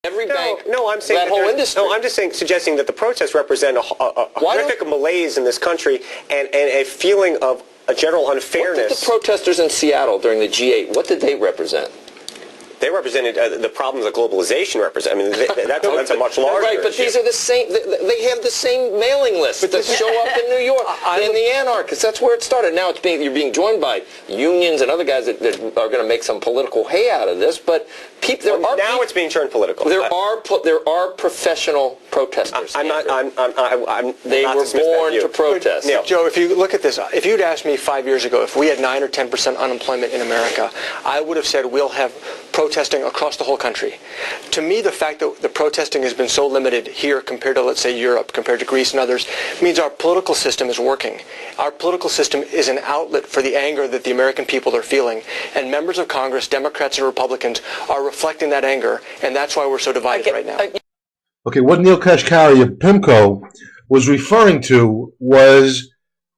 Every bank, no, I'm saying that whole industry. No, I'm just suggesting that the protests represent a horrific malaise in this country and a feeling of a general unfairness. What did the protesters in Seattle during the G8, what did they represent? They represented the problems that globalization represents. I mean, that's a much larger right, but issue. these are the same. They have the same mailing list that show up in New York and the anarchists. That's where it started. Now you're being joined by unions and other guys that are going to make some political hay out of this. But now it's being turned political. There are professional protesters. They were born to protest. But, Joe, if you look at this, if you'd asked me 5 years ago if we had 9 or 10% unemployment in America, I would have said we'll have protesting across the whole country. To me, the fact that the protesting has been so limited here compared to, let's say, Europe, compared to Greece and others, means our political system is working. Our political system is an outlet for the anger that the American people are feeling. And members of Congress, Democrats and Republicans, are reflecting that anger, and that's why we're so divided right now. Okay, what Neil Kashkari of PIMCO was referring to was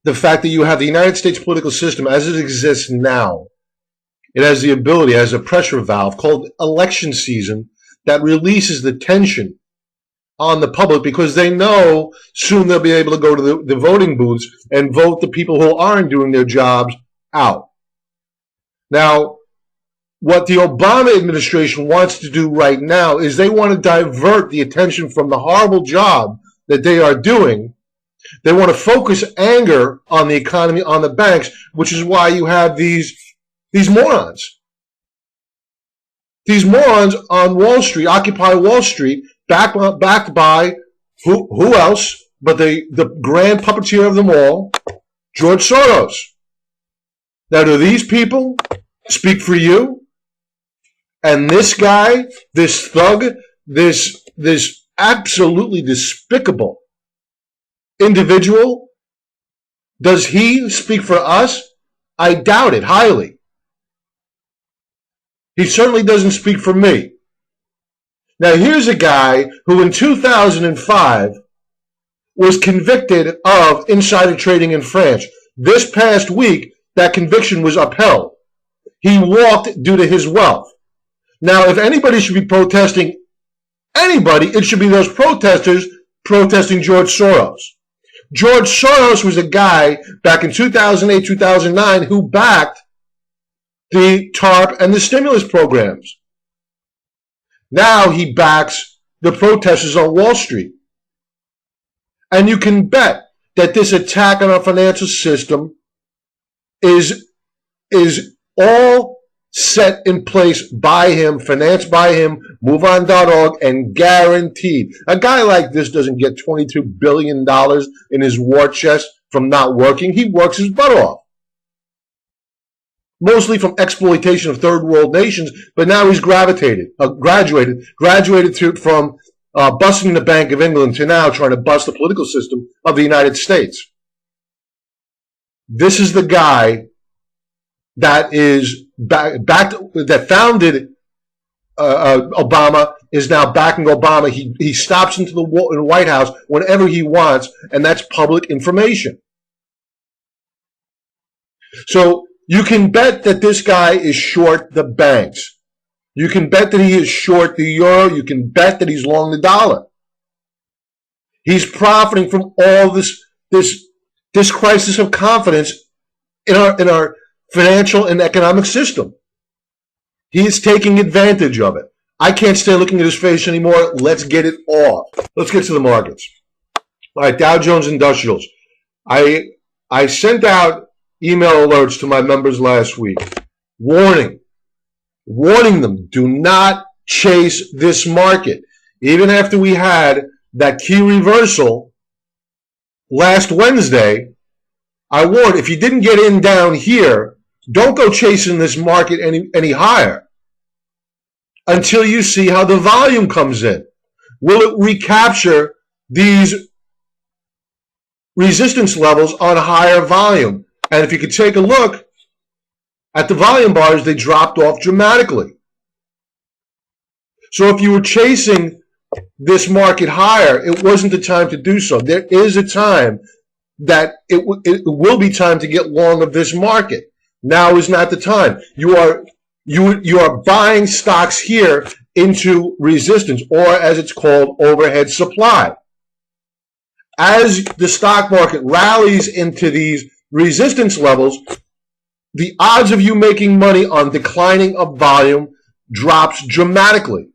the fact that you have the United States political system as it exists now. It has the ability, as a pressure valve called election season, that releases the tension on the public because they know soon they'll be able to go to the voting booths and vote the people who aren't doing their jobs out. Now, what the Obama administration wants to do right now is they want to divert the attention from the horrible job that they are doing. They want to focus anger on the economy, on the banks, which is why you have these morons. These morons on Wall Street, Occupy Wall Street, backed by who else but the grand puppeteer of them all, George Soros. Now, do these people speak for you? And this guy, this thug, this absolutely despicable individual, does he speak for us? I doubt it highly. He certainly doesn't speak for me. Now, here's a guy who in 2005 was convicted of insider trading in France. This past week, that conviction was upheld. He walked due to his wealth. Now, if anybody should be protesting anybody, it should be those protesters protesting George Soros. George Soros was a guy back in 2008, 2009 who backed the TARP and the stimulus programs. Now he backs the protesters on Wall Street. And you can bet that this attack on our financial system is all set in place by him, financed by him, MoveOn.org, and guaranteed. A guy like this doesn't get $22 billion in his war chest from not working. He works his butt off. Mostly from exploitation of third world nations, but now he's graduated from busting the Bank of England to now trying to bust the political system of the United States. This is the guy that is that founded Obama, is now backing Obama. He stops into the White House whenever he wants, and that's public information. So you can bet that this guy is short the banks. You can bet that he is short the euro. You can bet that he's long the dollar. He's profiting from all this crisis of confidence in our financial and economic system. He is taking advantage of it. I can't stay looking at his face anymore. Let's get it off. Let's get to the markets. All right, Dow Jones Industrials. I sent out email alerts to my members last week, warning them, do not chase this market. Even after we had that key reversal last Wednesday, I warned, if you didn't get in down here, don't go chasing this market any higher until you see how the volume comes in. Will it recapture these resistance levels on higher volume? And if you could take a look at the volume bars, they dropped off dramatically. So if you were chasing this market higher, it wasn't the time to do so. There is a time that it will be time to get long of this market. Now is not the time. You are buying stocks here into resistance, or as it's called, overhead supply. As the stock market rallies into these resistance levels, the odds of you making money on declining of volume drops dramatically.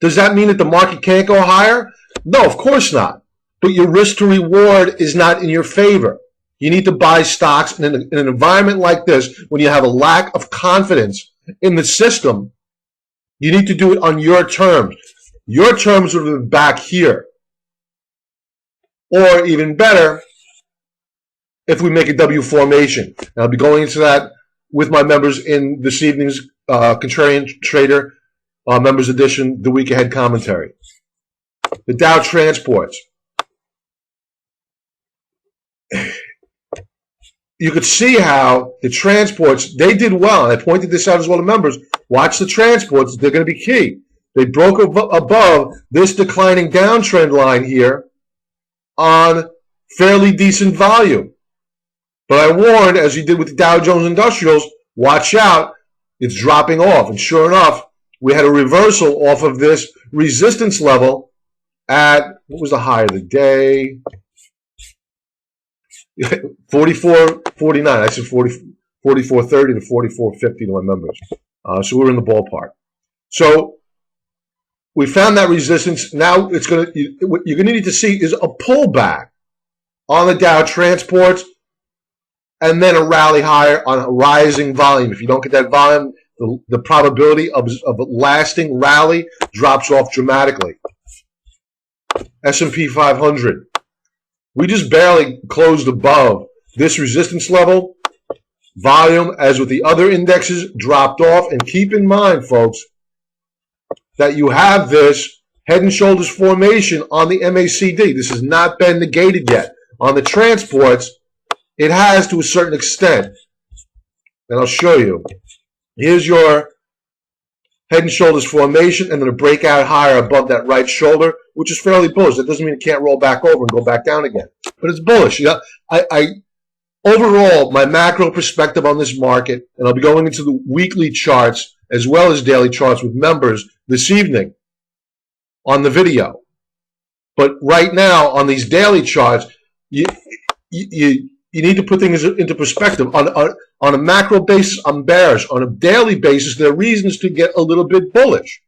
Does that mean that the market can't go higher? No, of course not. But your risk to reward is not in your favor. You need to buy stocks in an environment like this, when you have a lack of confidence in the system. You need to do it on your terms. Your terms would have been back here. Or even better, if we make a W formation. And I'll be going into that with my members in this evening's Contrarian Trader Members Edition, the Week Ahead Commentary. The Dow Transports. You could see how the transports, they did well. And I pointed this out as well to members. Watch the transports. They're going to be key. They broke above this declining downtrend line here on fairly decent volume. But I warned, as you did with the Dow Jones Industrials, watch out. It's dropping off. And sure enough, we had a reversal off of this resistance level at, what was the high of the day? 44.49. I said 44.30 to 44.50 to my members. So we're in the ballpark. So we found that resistance. Now it's going to, what you're going to need to see is a pullback on the Dow Transports, and then a rally higher on a rising volume. If you don't get that volume, the probability of a lasting rally drops off dramatically. S&P 500. We just barely closed above this resistance level. Volume, as with the other indexes, dropped off. And keep in mind, folks, that you have this head and shoulders formation on the MACD. This has not been negated yet. On the transports, it has to a certain extent. And I'll show you. Here's your head and shoulders formation, and then a breakout higher above that right shoulder, which is fairly bullish. That doesn't mean it can't roll back over and go back down again. But it's bullish. You know, overall, my macro perspective on this market, and I'll be going into the weekly charts as well as daily charts with members this evening on the video. But right now, on these daily charts, you need to put things into perspective. On a macro basis, I'm bearish. On a daily basis, there are reasons to get a little bit bullish.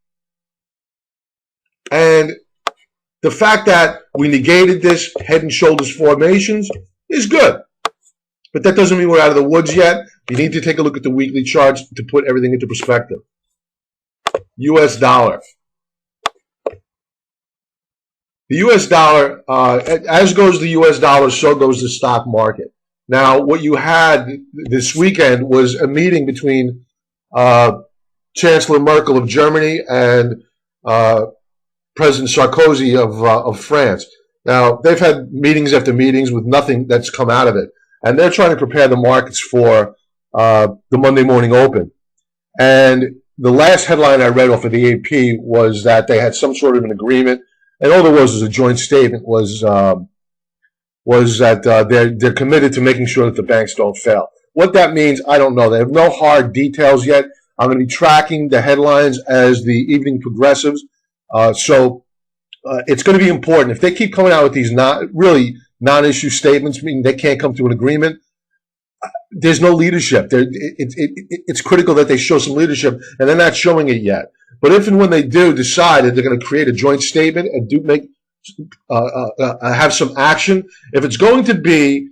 And the fact that we negated this head and shoulders formations is good. But that doesn't mean we're out of the woods yet. You need to take a look at the weekly charts to put everything into perspective. U.S. dollar. The U.S. dollar, as goes the U.S. dollar, so goes the stock market. Now, what you had this weekend was a meeting between Chancellor Merkel of Germany and President Sarkozy of France. Now, they've had meetings after meetings with nothing that's come out of it. And they're trying to prepare the markets for the Monday morning open. And the last headline I read off of the AP was that they had some sort of an agreement, and all there was a joint statement, was that they're committed to making sure that the banks don't fail. What that means, I don't know. They have no hard details yet. I'm going to be tracking the headlines as the evening progresses. So it's going to be important. If they keep coming out with these non-issue statements, meaning they can't come to an agreement, there's no leadership. It's critical that they show some leadership, and they're not showing it yet. But if and when they do decide that they're going to create a joint statement and do make have some action, if it's going to be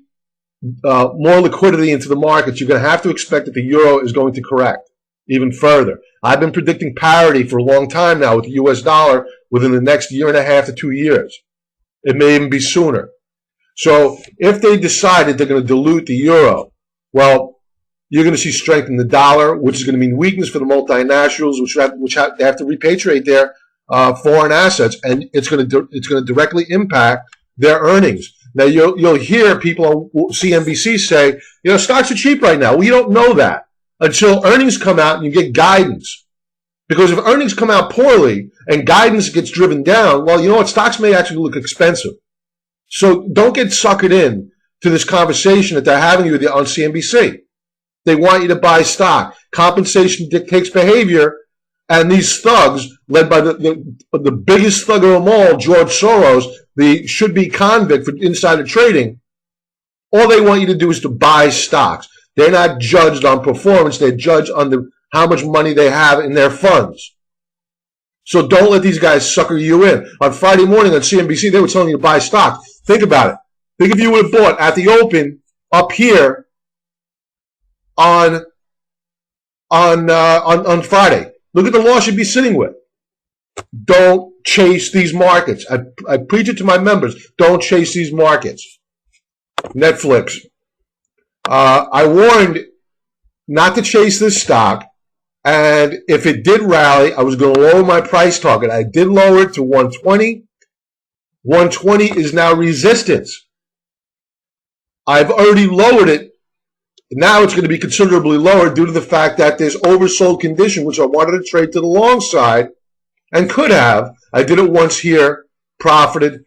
more liquidity into the markets, you're going to have to expect that the euro is going to correct even further. I've been predicting parity for a long time now with the U.S. dollar within the next year and a half to 2 years. It may even be sooner. So if they decide that they're going to dilute the euro, well, you're going to see strength in the dollar, which is going to mean weakness for the multinationals, which have to repatriate their foreign assets, and it's going to directly impact their earnings. Now you'll hear people on CNBC say, stocks are cheap right now. Well, you don't know that until earnings come out and you get guidance. Because if earnings come out poorly and guidance gets driven down, well, you know what? Stocks may actually look expensive. So don't get suckered in to this conversation that they're having with you on CNBC. They want you to buy stock. Compensation dictates behavior. And these thugs, led by the biggest thug of them all, George Soros, the should-be convict for insider trading, all they want you to do is to buy stocks. They're not judged on performance. They're judged on how much money they have in their funds. So don't let these guys sucker you in. On Friday morning on CNBC, they were telling you to buy stock. Think about it. Think if you would have bought at the open up here on Friday. Look at the loss you'd be sitting with. Don't chase these markets. I preach it to my members. Don't chase these markets. Netflix. I warned not to chase this stock, and if it did rally, I was going to lower my price target. I did lower it to 120. 120 is now resistance. I've already lowered it. Now it's going to be considerably lower due to the fact that there's oversold condition, which I wanted to trade to the long side and could have. I did it once here, profited.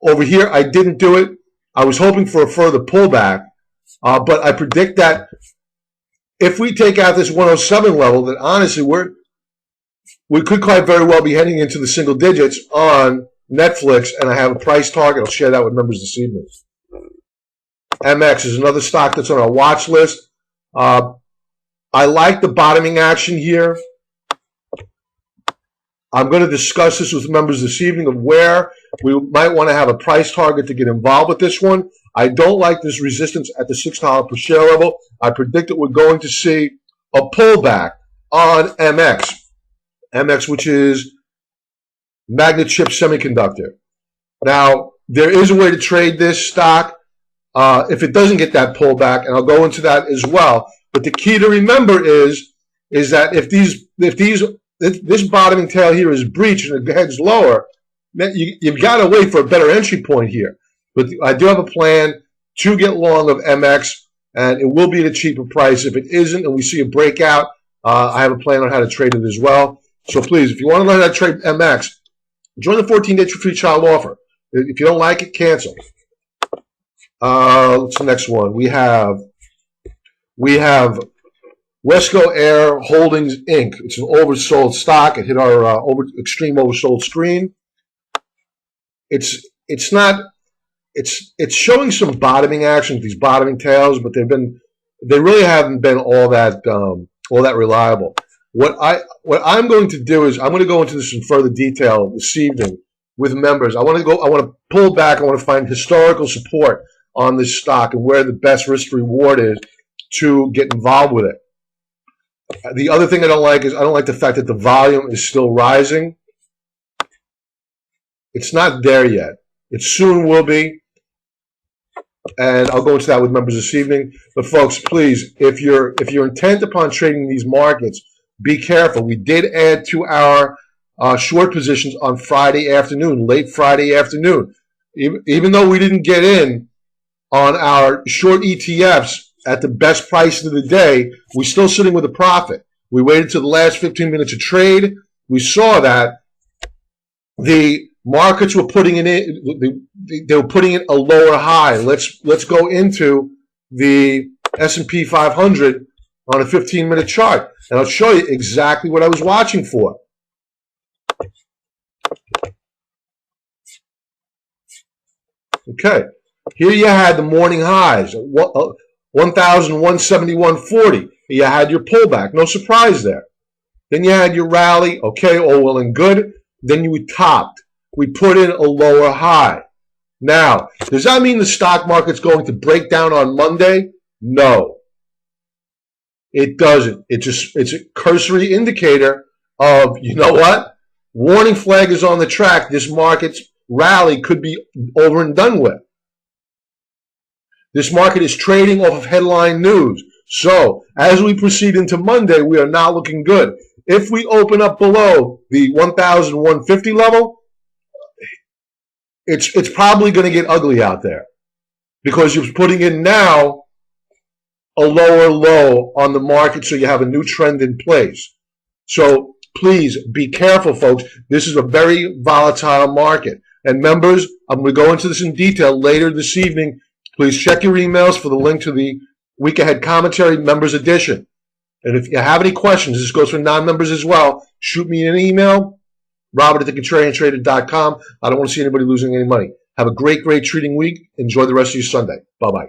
Over here, I didn't do it. I was hoping for a further pullback, but I predict that if we take out this 107 level, that honestly we could quite very well be heading into the single digits on Netflix, and I have a price target. I'll share that with members this evening. MX is another stock that's on our watch list. I like the bottoming action here. I'm going to discuss this with members this evening of where we might want to have a price target to get involved with this one. I don't like this resistance at the $6 per share level. I predict that we're going to see a pullback on MX. MX, which is magnet chip semiconductor. Now, there is a way to trade this stock if it doesn't get that pullback, and I'll go into that as well. But the key to remember is that if this bottoming tail here is breached and it heads lower, you've got to wait for a better entry point here. But I do have a plan to get long of MX, and it will be at a cheaper price. If it isn't and we see a breakout, I have a plan on how to trade it as well. So please, if you want to learn how to trade MX, join the 14-day free trial offer. If you don't like it, cancel. What's the next one? We have Wesco Air Holdings Inc. It's an oversold stock. It hit our extreme oversold screen. It's showing some bottoming action, these bottoming tails, but they really haven't been all that reliable. What I'm going to do is I'm going to go into this in further detail this evening with members. I want to pull back. I want to find historical support on this stock and where the best risk reward is to get involved with it. The other thing I don't like is I don't like the fact that the volume is still rising. It's not there yet. It soon will be. And I'll go into that with members this evening. But folks, please, if you're intent upon trading these markets, be careful. We did add to our short positions on Friday afternoon, late Friday afternoon. Even though we didn't get in on our short ETFs at the best price of the day, we're still sitting with a profit. We waited till the last 15 minutes of trade. We saw that the markets were putting they were putting in a lower high. Let's go into the S&P 500 on a 15-minute chart, and I'll show you exactly what I was watching for. Okay, here you had the morning highs, 1,171.40. You had your pullback, no surprise there. Then you had your rally, okay, all well and good. Then we topped. We put in a lower high. Now, does that mean the stock market's going to break down on Monday? No. It doesn't. It's a cursory indicator of, you know what? Warning flag is on the track. This market's rally could be over and done with. This market is trading off of headline news. So, as we proceed into Monday, we are not looking good. If we open up below the 1,150 level, it's probably going to get ugly out there because you're putting in now a lower low on the market, so you have a new trend in place. So please be careful, folks. This is a very volatile market. And members, I'm going to go into this in detail later this evening. Please check your emails for the link to the Week Ahead Commentary Members Edition. And if you have any questions, this goes for non-members as well, shoot me an email, robert@thecontrariantrader.com. I don't want to see anybody losing any money. Have a great, great trading week. Enjoy the rest of your Sunday. Bye-bye.